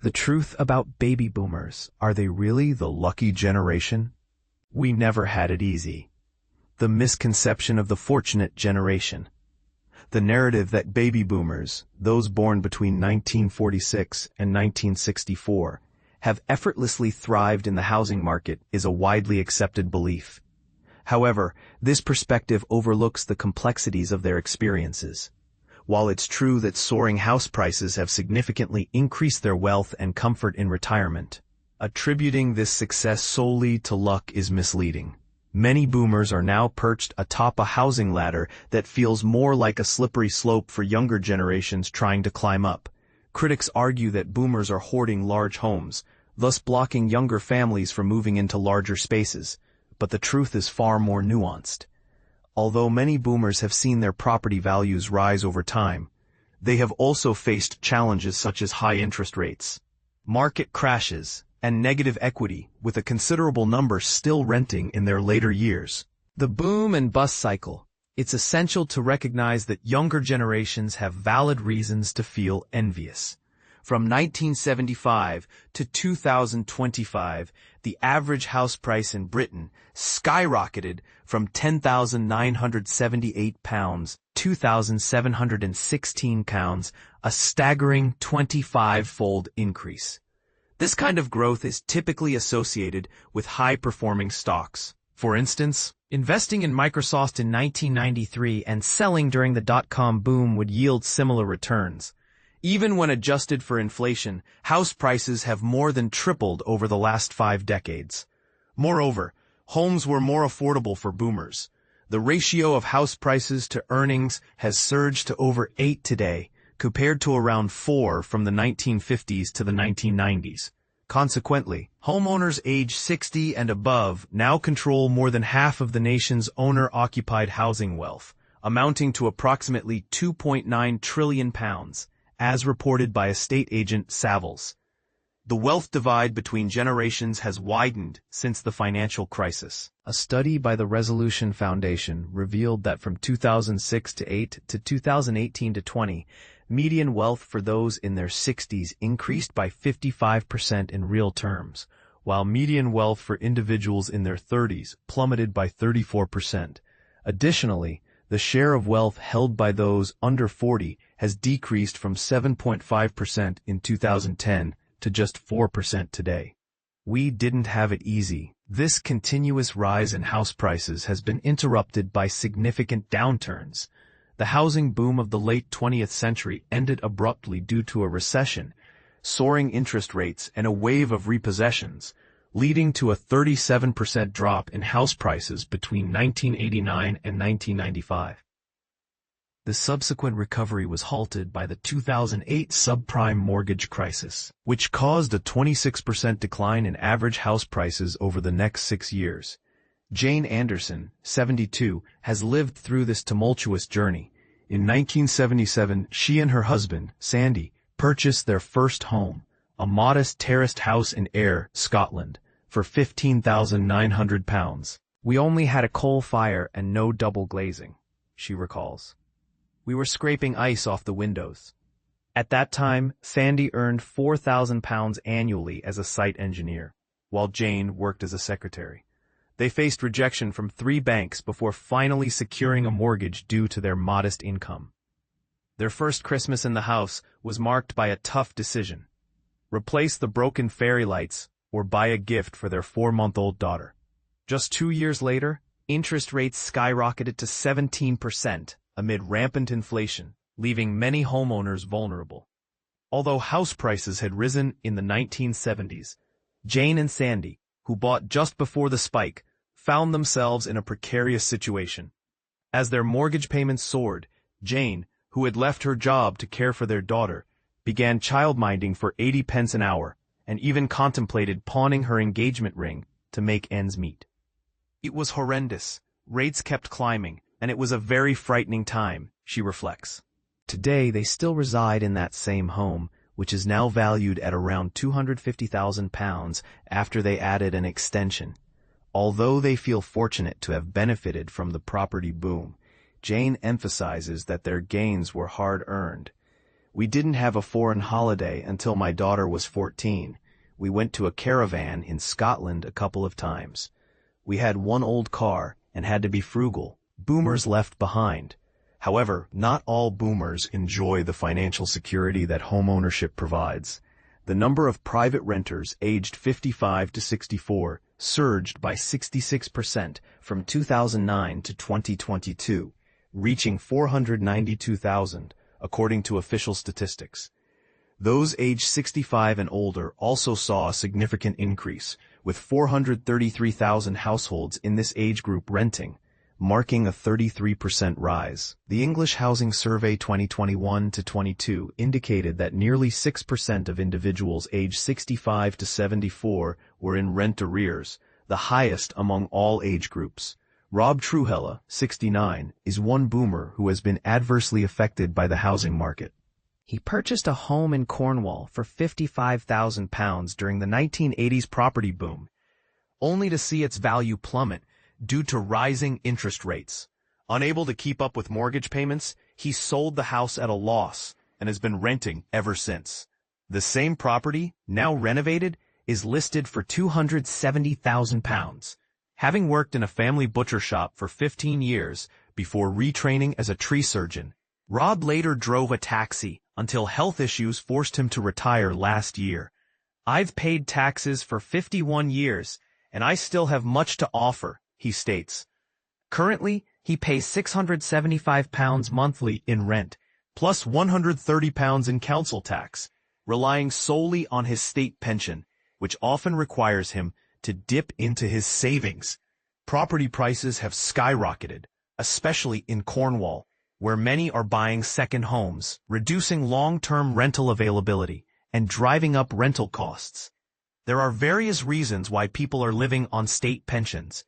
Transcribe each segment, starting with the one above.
The truth about baby boomers. Are they really the lucky generation? We never had it easy. The misconception of the fortunate generation. The narrative that baby boomers, those born between 1946 and 1964, have effortlessly thrived in the housing market is a widely accepted belief. However, this perspective overlooks the complexities of their experiences. While it's true that soaring house prices have significantly increased their wealth and comfort in retirement, attributing this success solely to luck is misleading. Many boomers are now perched atop a housing ladder that feels more like a slippery slope for younger generations trying to climb up. Critics argue that boomers are hoarding large homes, thus blocking younger families from moving into larger spaces. But the truth is far more nuanced. Although many boomers have seen their property values rise over time, they have also faced challenges such as high interest rates, market crashes, and negative equity, with a considerable number still renting in their later years. The boom and bust cycle. It's essential to recognize that younger generations have valid reasons to feel envious. From 1975 to 2025, the average house price in Britain skyrocketed from £10,978, £2,716, a staggering 25-fold increase. This kind of growth is typically associated with high-performing stocks. For instance, investing in Microsoft in 1993 and selling during the dot-com boom would yield similar returns. Even when adjusted for inflation, house prices have more than tripled over the last 5 decades. Moreover, homes were more affordable for boomers. The ratio of house prices to earnings has surged to over 8 today, compared to around 4 from the 1950s to the 1990s. Consequently, homeowners age 60 and above now control more than half of the nation's owner-occupied housing wealth, amounting to approximately £2.9 trillion. As reported by estate agent Savills. The wealth divide between generations has widened since the financial crisis. A study by the Resolution Foundation revealed that from 2006 to 8 to 2018 to 20, median wealth for those in their 60s increased by 55% in real terms, while median wealth for individuals in their 30s plummeted by 34%. Additionally, the share of wealth held by those under 40 has decreased from 7.5% in 2010 to just 4% today. We didn't have it easy. This continuous rise in house prices has been interrupted by significant downturns. The housing boom of the late 20th century ended abruptly due to a recession, soaring interest rates, and a wave of repossessions, leading to a 37% drop in house prices between 1989 and 1995. The subsequent recovery was halted by the 2008 subprime mortgage crisis, which caused a 26% decline in average house prices over the next 6 years. Jane Anderson, 72, has lived through this tumultuous journey. In 1977, she and her husband, Sandy, purchased their first home, a modest terraced house in Ayr, Scotland, for £15,900. We only had a coal fire and no double glazing, she recalls. We were scraping ice off the windows. At that time, Sandy earned £4,000 annually as a site engineer, while Jane worked as a secretary. They faced rejection from 3 banks before finally securing a mortgage due to their modest income. Their first Christmas in the house was marked by a tough decision: replace the broken fairy lights or buy a gift for their 4-month-old daughter. Just 2 years later, interest rates skyrocketed to 17% amid rampant inflation, leaving many homeowners vulnerable. Although house prices had risen in the 1970s, Jane and Sandy, who bought just before the spike, found themselves in a precarious situation. As their mortgage payments soared, Jane, who had left her job to care for their daughter, began childminding for 80 pence an hour, and even contemplated pawning her engagement ring to make ends meet. It was horrendous. Rates kept climbing, and it was a very frightening time, she reflects. Today, they still reside in that same home, which is now valued at around £250,000 after they added an extension. Although they feel fortunate to have benefited from the property boom, Jane emphasizes that their gains were hard-earned. We didn't have a foreign holiday until my daughter was 14. We went to a caravan in Scotland a couple of times. We had one old car and had to be frugal. Boomers left behind. However, not all boomers enjoy the financial security that homeownership provides. The number of private renters aged 55 to 64 surged by 66% from 2009 to 2022, reaching 492,000, according to official statistics. Those aged 65 and older also saw a significant increase, with 433,000 households in this age group renting, marking a 33% rise. The English Housing Survey 2021-22 indicated that nearly 6% of individuals aged 65 to 74 were in rent arrears, the highest among all age groups. Rob Truhella, 69, is one boomer who has been adversely affected by the housing market. He purchased a home in Cornwall for £55,000 during the 1980s property boom, only to see its value plummet due to rising interest rates. Unable to keep up with mortgage payments, he sold the house at a loss and has been renting ever since. The same property, now renovated, is listed for £270,000. Having worked in a family butcher shop for 15 years before retraining as a tree surgeon, Rob later drove a taxi until health issues forced him to retire last year. "I've paid taxes for 51 years, and I still have much to offer," he states. Currently, he pays £675 monthly in rent, plus £130 in council tax, relying solely on his state pension, which often requires him to dip into his savings. Property prices have skyrocketed, especially in Cornwall, where many are buying second homes, reducing long-term rental availability and driving up rental costs. There are various reasons why people are living on state pensions.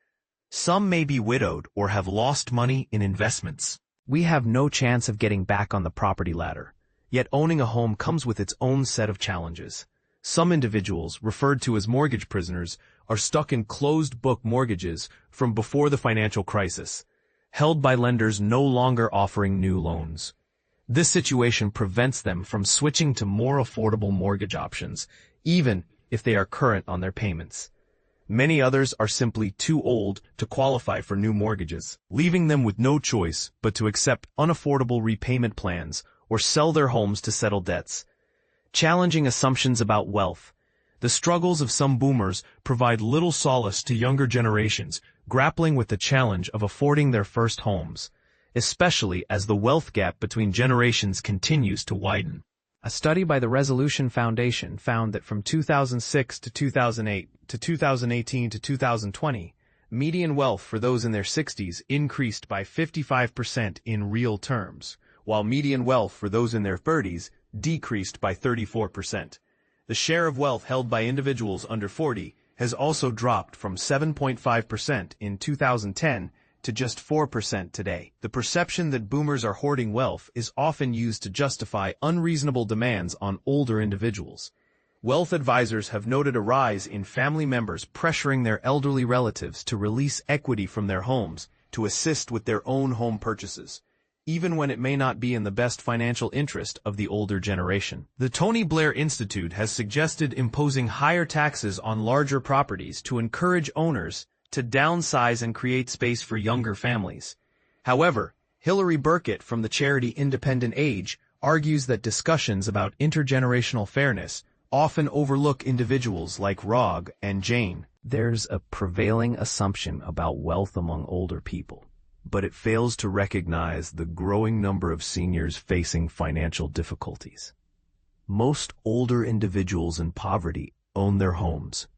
Some may be widowed or have lost money in investments. We have no chance of getting back on the property ladder, yet owning a home comes with its own set of challenges. Some individuals, referred to as mortgage prisoners, are stuck in closed-book mortgages from before the financial crisis, held by lenders no longer offering new loans. This situation prevents them from switching to more affordable mortgage options, even if they are current on their payments. Many others are simply too old to qualify for new mortgages, leaving them with no choice but to accept unaffordable repayment plans or sell their homes to settle debts. Challenging assumptions about wealth. The struggles of some boomers provide little solace to younger generations grappling with the challenge of affording their first homes, especially as the wealth gap between generations continues to widen. A study by the Resolution Foundation found that from 2006 to 2008 to 2018 to 2020, median wealth for those in their 60s increased by 55% in real terms, while median wealth for those in their 30s decreased by 34%. The share of wealth held by individuals under 40 has also dropped from 7.5% in 2010 to just 4% today. The perception that boomers are hoarding wealth is often used to justify unreasonable demands on older individuals. Wealth advisors have noted a rise in family members pressuring their elderly relatives to release equity from their homes to assist with their own home purchases, even when it may not be in the best financial interest of the older generation. The Tony Blair Institute has suggested imposing higher taxes on larger properties to encourage owners to downsize and create space for younger families. However, Hilary Burkett from the charity Independent Age argues that discussions about intergenerational fairness often overlook individuals like Rog and Jane. There's a prevailing assumption about wealth among older people, but it fails to recognize the growing number of seniors facing financial difficulties. Most older individuals in poverty own their homes,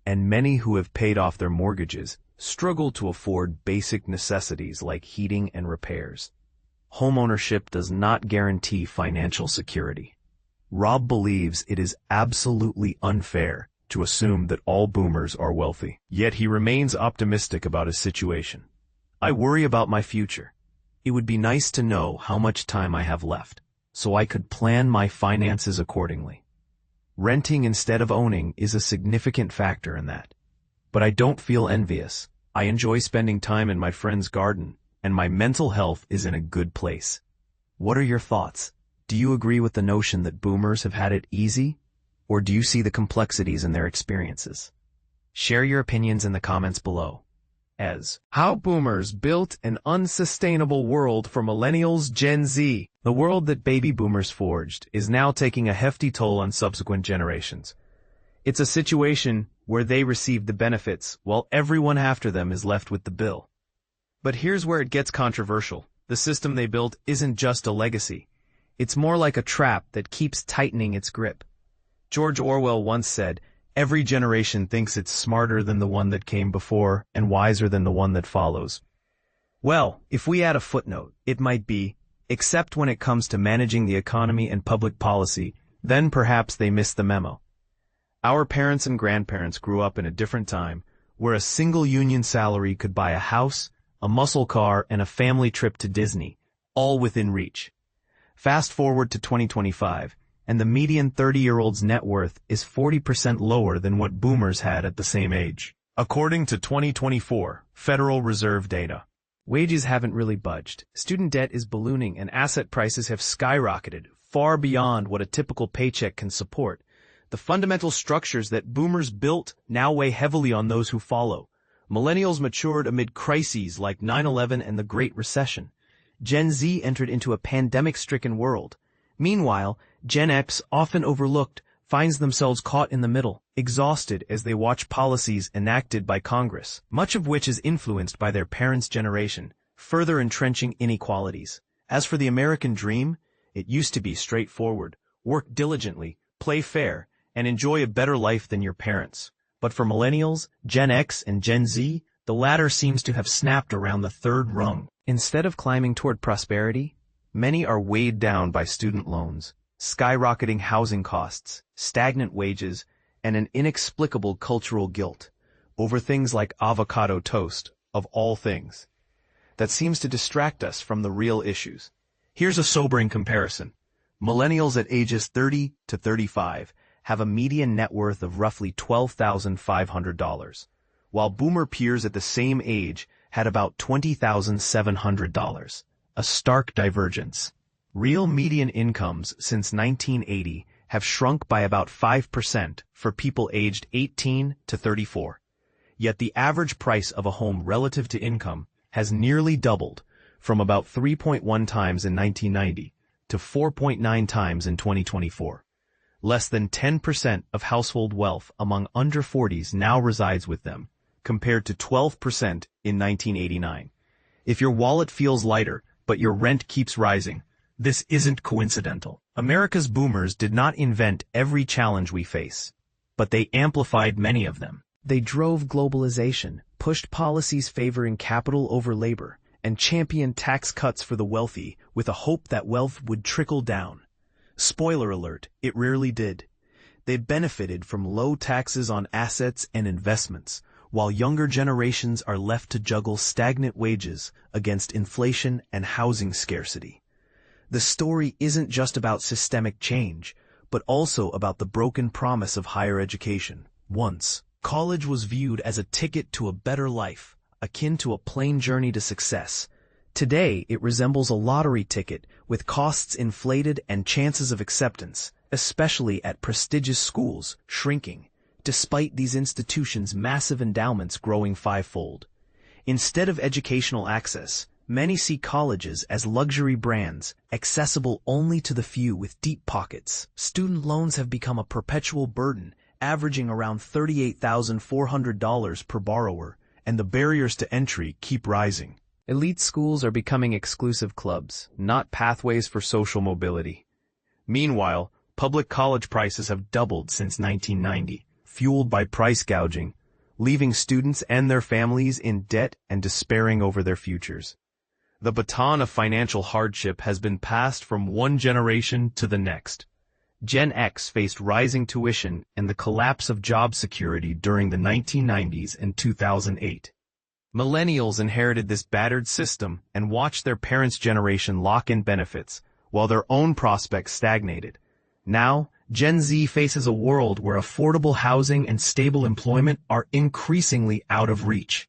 and many who have paid off their mortgages struggle to afford basic necessities like heating and repairs. Homeownership does not guarantee financial security. Rob believes it is absolutely unfair to assume that all boomers are wealthy, yet he remains optimistic about his situation. "I worry about my future. It would be nice to know how much time I have left, so I could plan my finances accordingly. Renting instead of owning is a significant factor in that. But I don't feel envious. I enjoy spending time in my friend's garden, and my mental health is in a good place." What are your thoughts? Do you agree with the notion that boomers have had it easy, or do you see the complexities in their experiences? Share your opinions in the comments below. As how boomers built an unsustainable world for millennials Gen Z. The world that baby boomers forged is now taking a hefty toll on subsequent generations. It's a situation where they receive the benefits while everyone after them is left with the bill. But here's where it gets controversial. The system they built isn't just a legacy. It's more like a trap that keeps tightening its grip. George Orwell once said, "Every generation thinks it's smarter than the one that came before and wiser than the one that follows." Well, if we add a footnote, it might be, except when it comes to managing the economy and public policy, then perhaps they missed the memo. Our parents and grandparents grew up in a different time, where a single union salary could buy a house, a muscle car, and a family trip to Disney, all within reach. Fast forward to 2025, and the median 30-year-old's net worth is 40% lower than what boomers had at the same age. According to 2024 Federal Reserve data, wages haven't really budged, student debt is ballooning, and asset prices have skyrocketed, far beyond what a typical paycheck can support. The fundamental structures that boomers built now weigh heavily on those who follow. Millennials matured amid crises like 9/11 and the Great Recession. Gen Z entered into a pandemic-stricken world. Meanwhile, Gen X, often overlooked, finds themselves caught in the middle, exhausted as they watch policies enacted by Congress, much of which is influenced by their parents' generation, further entrenching inequalities. As for the American dream, it used to be straightforward: work diligently, play fair, and enjoy a better life than your parents. But for millennials, Gen X, and Gen Z, the latter seems to have snapped around the third rung. Instead of climbing toward prosperity, many are weighed down by student loans, skyrocketing housing costs, stagnant wages, and an inexplicable cultural guilt over things like avocado toast, of all things. That seems to distract us from the real issues. Here's a sobering comparison. Millennials at ages 30 to 35 have a median net worth of roughly $12,500, while boomer peers at the same age had about $20,700, a stark divergence. Real median incomes since 1980 have shrunk by about 5% for people aged 18 to 34. Yet the average price of a home relative to income has nearly doubled, from about 3.1 times in 1990 to 4.9 times in 2024. Less than 10% of household wealth among under 40s now resides with them, compared to 12% in 1989. If your wallet feels lighter, but your rent keeps rising, this isn't coincidental. America's boomers did not invent every challenge we face, but they amplified many of them. They drove globalization, pushed policies favoring capital over labor, and championed tax cuts for the wealthy with a hope that wealth would trickle down. Spoiler alert, it rarely did. They benefited from low taxes on assets and investments, while younger generations are left to juggle stagnant wages against inflation and housing scarcity. The story isn't just about systemic change, but also about the broken promise of higher education. Once, college was viewed as a ticket to a better life, akin to a plane journey to success. Today, it resembles a lottery ticket with costs inflated and chances of acceptance, especially at prestigious schools, shrinking, despite these institutions' massive endowments growing fivefold. Instead of educational access, many see colleges as luxury brands, accessible only to the few with deep pockets. Student loans have become a perpetual burden, averaging around $38,400 per borrower, and the barriers to entry keep rising. Elite schools are becoming exclusive clubs, not pathways for social mobility. Meanwhile, public college prices have doubled since 1990, fueled by price gouging, leaving students and their families in debt and despairing over their futures. The baton of financial hardship has been passed from one generation to the next. Gen X faced rising tuition and the collapse of job security during the 1990s and 2008. Millennials inherited this battered system and watched their parents' generation lock in benefits, while their own prospects stagnated. Now, Gen Z faces a world where affordable housing and stable employment are increasingly out of reach,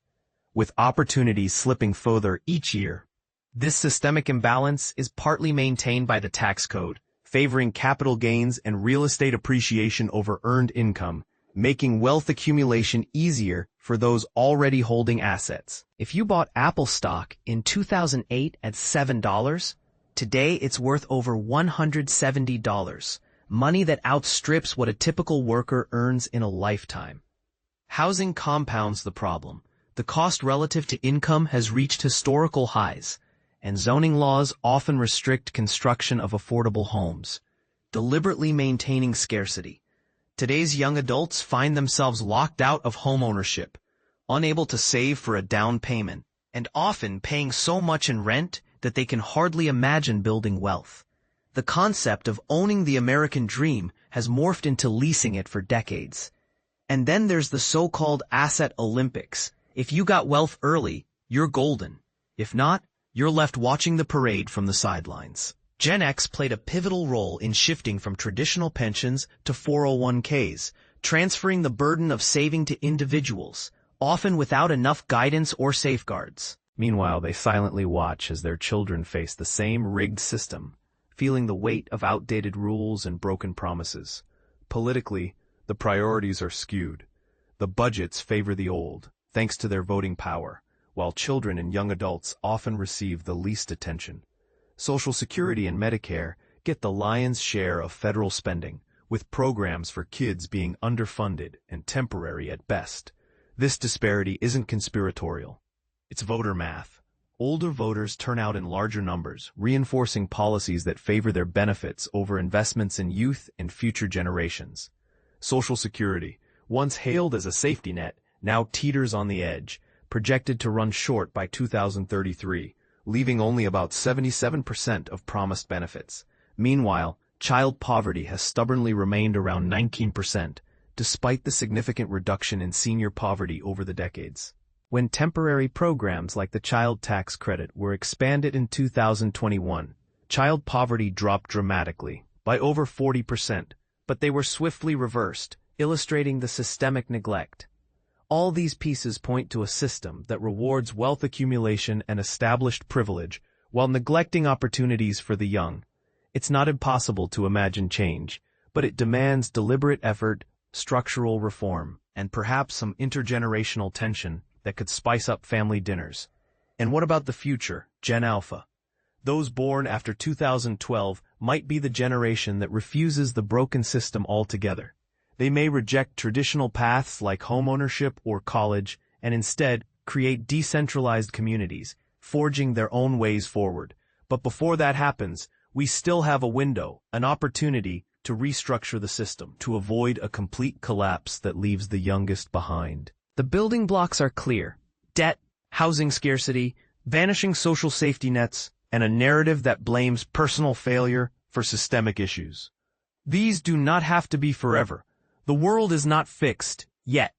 with opportunities slipping further each year. This systemic imbalance is partly maintained by the tax code, favoring capital gains and real estate appreciation over earned income, making wealth accumulation easier for those already holding assets. If you bought Apple stock in 2008 at $7, today it's worth over $170, money that outstrips what a typical worker earns in a lifetime. Housing compounds the problem. The cost relative to income has reached historical highs, and zoning laws often restrict construction of affordable homes, deliberately maintaining scarcity. Today's young adults find themselves locked out of homeownership, unable to save for a down payment, and often paying so much in rent that they can hardly imagine building wealth. The concept of owning the American dream has morphed into leasing it for decades. And then there's the so-called asset Olympics. If you got wealth early, you're golden. If not, you're left watching the parade from the sidelines. Gen X played a pivotal role in shifting from traditional pensions to 401ks, transferring the burden of saving to individuals, often without enough guidance or safeguards. Meanwhile, they silently watch as their children face the same rigged system, feeling the weight of outdated rules and broken promises. Politically, the priorities are skewed. The budgets favor the old, thanks to their voting power, while children and young adults often receive the least attention. Social Security and Medicare get the lion's share of federal spending, with programs for kids being underfunded and temporary at best. This disparity isn't conspiratorial. It's voter math. Older voters turn out in larger numbers, reinforcing policies that favor their benefits over investments in youth and future generations. Social Security, once hailed as a safety net, now teeters on the edge, projected to run short by 2033, leaving only about 77% of promised benefits. Meanwhile, child poverty has stubbornly remained around 19%, despite the significant reduction in senior poverty over the decades. When temporary programs like the child tax credit were expanded in 2021, child poverty dropped dramatically, by over 40%, but they were swiftly reversed, illustrating the systemic neglect. All these pieces point to a system that rewards wealth accumulation and established privilege while neglecting opportunities for the young. It's not impossible to imagine change, but it demands deliberate effort, structural reform, and perhaps some intergenerational tension that could spice up family dinners. And what about the future, Gen Alpha? Those born after 2012 might be the generation that refuses the broken system altogether. They may reject traditional paths like homeownership or college and instead create decentralized communities, forging their own ways forward. But before that happens, we still have a window, an opportunity to restructure the system, to avoid a complete collapse that leaves the youngest behind. The building blocks are clear: debt, housing scarcity, vanishing social safety nets, and a narrative that blames personal failure for systemic issues. These do not have to be forever. The world is not fixed yet.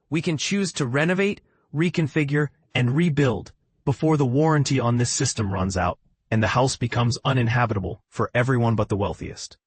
We can choose to renovate, reconfigure, and rebuild before the warranty on this system runs out and the house becomes uninhabitable for everyone but the wealthiest.